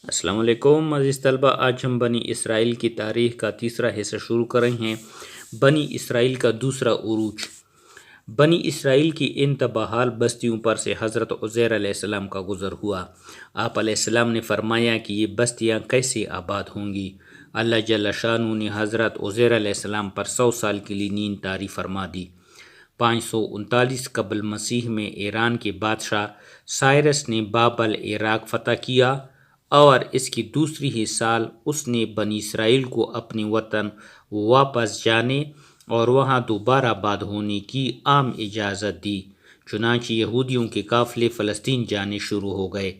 السلام علیکم عزیز طلبہ، آج ہم بنی اسرائیل کی تاریخ کا تیسرا حصہ شروع کر رہے ہیں۔ بنی اسرائیل کا دوسرا عروج۔ بنی اسرائیل کی ان تباہال بستیوں پر سے حضرت عزیر علیہ السلام کا گزر ہوا۔ آپ علیہ السلام نے فرمایا کہ یہ بستیاں کیسے آباد ہوں گی؟ اللہ جل شانہ نے حضرت عزیر علیہ السلام پر 100 سال کے لیے نیند طاری فرما دی۔ 539 قبل مسیح میں ایران کے بادشاہ سائرس نے بابل عراق فتح کیا اور اس کی دوسری ہی سال اس نے بنی اسرائیل کو اپنے وطن واپس جانے اور وہاں دوبارہ آباد ہونے کی عام اجازت دی۔ چنانچہ یہودیوں کے قافلے فلسطین جانے شروع ہو گئے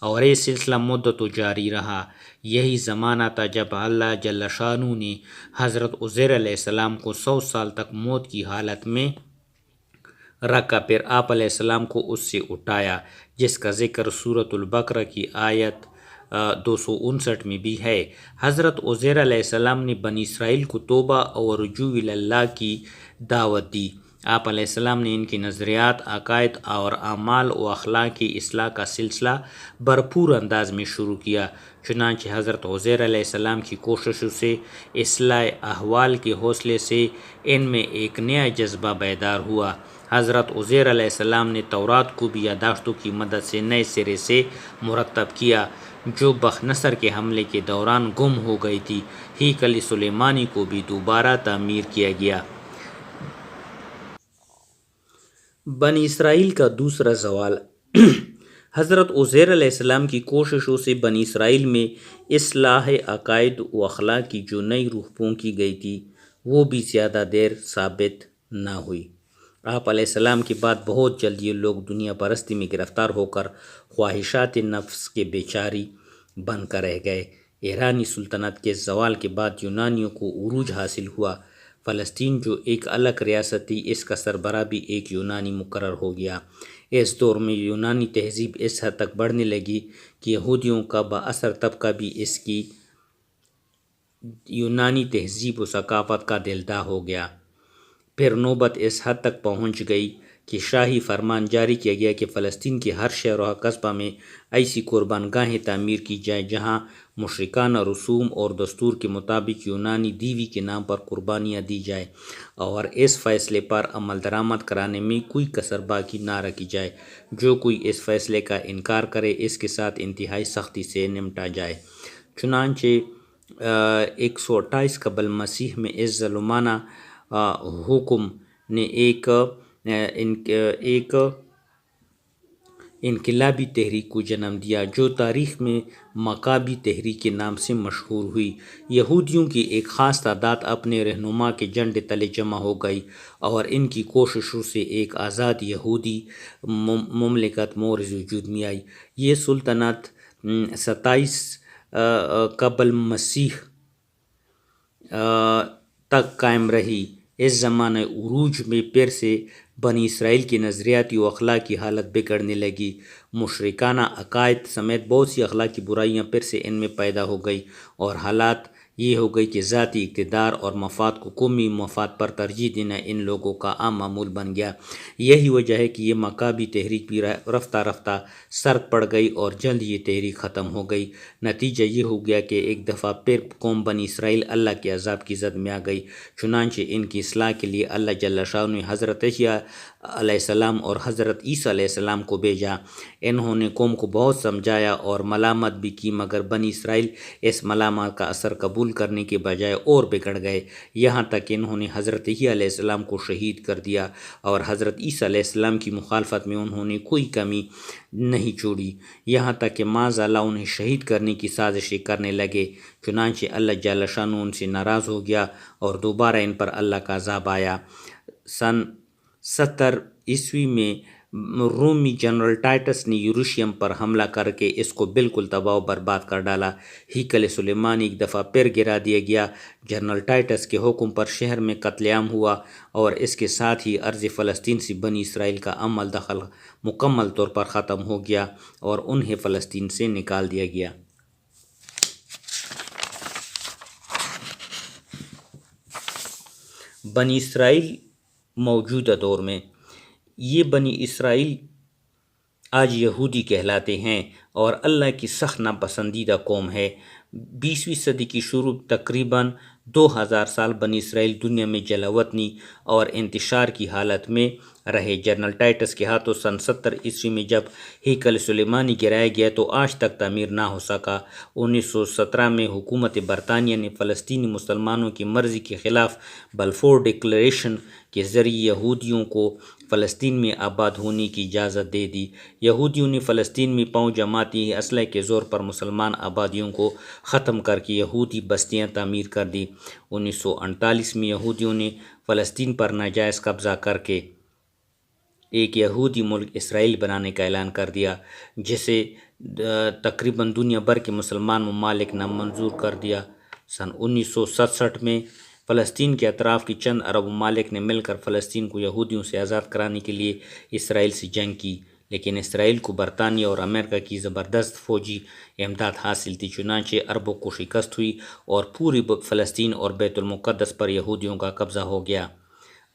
اور یہ سلسلہ مدتوں جاری رہا۔ یہی زمانہ تھا جب اللہ جل شانہ نے حضرت عزیر علیہ السلام کو 100 سال تک موت کی حالت میں رکھا، پھر آپ علیہ السلام کو اس سے اٹھایا، جس کا ذکر سورۃ البقرہ کی آیت 259 میں بھی ہے۔ حضرت عزیر علیہ السلام نے بنی اسرائیل کو توبہ اور رجوع اللہ کی دعوت دی۔ آپ علیہ السلام نے ان کی نظریات، عقائد اور اعمال و اخلاق کی اصلاح کا سلسلہ بھرپور انداز میں شروع کیا۔ چنانچہ حضرت عزیر علیہ السلام کی کوششوں سے، اصلاح احوال کے حوصلے سے ان میں ایک نیا جذبہ بیدار ہوا۔ حضرت عزیر علیہ السلام نے تورات کو بھی یادداشتوں کی مدد سے نئے سرے سے مرتب کیا، جو بخت کے حملے کے دوران گم ہو گئی تھی۔ ہیکل سلیمانی کو بھی دوبارہ تعمیر کیا گیا۔ بنی اسرائیل کا دوسرا زوال۔ حضرت عزیر علیہ السلام کی کوششوں سے بنی اسرائیل میں اصلاح عقائد و اخلاق کی جو نئی روح پھونکی گئی تھی، وہ بھی زیادہ دیر ثابت نہ ہوئی۔ آپ علیہ السلام کے بعد بہت جلد یہ لوگ دنیا پرستی میں گرفتار ہو کر خواہشات نفس کے بیچاری بن کر رہ گئے۔ ایرانی سلطنت کے زوال کے بعد یونانیوں کو عروج حاصل ہوا۔ فلسطین جو ایک الگ ریاست تھی، اس کا سربراہ بھی ایک یونانی مقرر ہو گیا۔ اس دور میں یونانی تہذیب اس حد تک بڑھنے لگی کہ یہودیوں کا بااثر طبقہ بھی اس کی یونانی تہذیب و ثقافت کا دلدار ہو گیا۔ پھر نوبت اس حد تک پہنچ گئی کہ شاہی فرمان جاری کیا گیا کہ فلسطین کے ہر شہر و قصبہ میں ایسی قربان گاہیں تعمیر کی جائیں جہاں مشرکانہ رسوم اور دستور کے مطابق یونانی دیوی کے نام پر قربانیاں دی جائیں، اور اس فیصلے پر عمل درآمد کرانے میں کوئی کسر باقی نہ رکھی جائے۔ جو کوئی اس فیصلے کا انکار کرے، اس کے ساتھ انتہائی سختی سے نمٹا جائے۔ چنانچہ 128 قبل مسیح میں اس ظالمانہ حکم نے ایک انقلابی تحریک کو جنم دیا، جو تاریخ میں مکابی تحریک کے نام سے مشہور ہوئی۔ یہودیوں کی ایک خاص تعداد اپنے رہنما کے جھنڈے تلے جمع ہو گئی اور ان کی کوششوں سے ایک آزاد یہودی مملکت مورز وجود میں آئی۔ یہ سلطنت 27 قبل مسیح تک قائم رہی۔ اس زمانہ عروج میں پھر سے بنی اسرائیل کی نظریاتی و اخلاقی حالت بگڑنے لگی۔ مشرکانہ عقائد سمیت بہت سی اخلاقی برائیاں پھر سے ان میں پیدا ہو گئی، اور حالت یہ ہو گئی کہ ذاتی اقتدار اور مفاد کو قومی مفاد پر ترجیح دینا ان لوگوں کا عام معمول بن گیا۔ یہی وجہ ہے کہ یہ مکابی تحریک بھی رفتہ رفتہ سرد پڑ گئی اور جلد یہ تحریک ختم ہو گئی۔ نتیجہ یہ ہو گیا کہ ایک دفعہ پھر قوم بنی اسرائیل اللہ کے عذاب کی زد میں آ گئی۔ چنانچہ ان کی اصلاح کے لیے اللہ جل شانہ نے حضرت یحییٰ علیہ السلام اور حضرت عیسیٰ علیہ السلام کو بھیجا۔ انہوں نے قوم کو بہت سمجھایا اور ملامت بھی کی، مگر بنی اسرائیل اس ملامت کا اثر قبول کرنے کے بجائے اور بگڑ گئے، یہاں تک کہ انہوں نے حضرت یحییٰ علیہ السلام کو شہید کر دیا، اور حضرت عیسیٰ علیہ السلام کی مخالفت میں انہوں نے کوئی کمی نہیں چھوڑی، یہاں تک کہ معاذ اللہ انہیں شہید کرنے کی سازشیں کرنے لگے۔ چنانچہ اللہ جل شانہ ان سے ناراض ہو گیا اور دوبارہ ان پر اللہ کا عذاب آیا۔ سن 70 عیسوی میں رومی جنرل ٹائٹس نے یروشلم پر حملہ کر کے اس کو بالکل تباہ و برباد کر ڈالا۔ ہیکل سلیمانی ایک دفعہ پھر گرا دیا گیا۔ جنرل ٹائٹس کے حکم پر شہر میں قتل عام ہوا، اور اس کے ساتھ ہی ارض فلسطین سے بنی اسرائیل کا عمل دخل مکمل طور پر ختم ہو گیا اور انہیں فلسطین سے نکال دیا گیا۔ بنی اسرائیل موجودہ دور میں۔ یہ بنی اسرائیل آج یہودی کہلاتے ہیں اور اللہ کی سخت ناپسندیدہ قوم ہے۔ 20ویں صدی کی شروع تقریباً 2000 سال بنی اسرائیل دنیا میں جلاوطنی اور انتشار کی حالت میں رہے۔ جنرل ٹائٹس کے ہاتھوں سن 70 عیسوی میں جب ہیکل سلیمانی گرایا گیا تو آج تک تعمیر نہ ہو سکا۔ 1917 میں حکومت برطانیہ نے فلسطینی مسلمانوں کی مرضی کے خلاف بلفور ڈکلریشن کے ذریعے یہودیوں کو فلسطین میں آباد ہونے کی اجازت دے دی۔ یہودیوں نے فلسطین میں پاؤں جماعتی اسلحے کے زور پر مسلمان آبادیوں کو ختم کر کے یہودی بستیاں تعمیر کر دی۔ 1948 میں یہودیوں نے فلسطین پر ناجائز قبضہ کر کے ایک یہودی ملک اسرائیل بنانے کا اعلان کر دیا، جسے تقریباً دنیا بھر کے مسلمان ممالک نے منظور کر دیا۔ سن 1967 میں فلسطین کے اطراف کی چند عرب ممالک نے مل کر فلسطین کو یہودیوں سے آزاد کرانے کے لیے اسرائیل سے جنگ کی، لیکن اسرائیل کو برطانیہ اور امریکہ کی زبردست فوجی امداد حاصل تھی، چنانچہ عربوں کو شکست ہوئی اور پوری فلسطین اور بیت المقدس پر یہودیوں کا قبضہ ہو گیا۔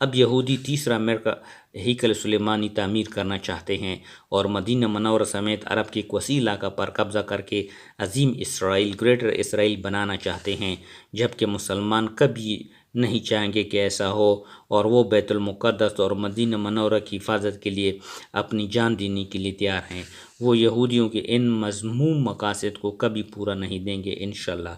اب یہودی تیسرا امریکہ ہیکل سلیمانی تعمیر کرنا چاہتے ہیں اور مدینہ منورہ سمیت عرب کے ایک وسیع علاقہ پر قبضہ کر کے عظیم اسرائیل، گریٹر اسرائیل بنانا چاہتے ہیں، جبکہ مسلمان کبھی نہیں چاہیں گے کہ ایسا ہو، اور وہ بیت المقدس اور مدینہ منورہ کی حفاظت کے لیے اپنی جان دینے کے لیے تیار ہیں۔ وہ یہودیوں کے ان مذموم مقاصد کو کبھی پورا نہیں دیں گے انشاءاللہ۔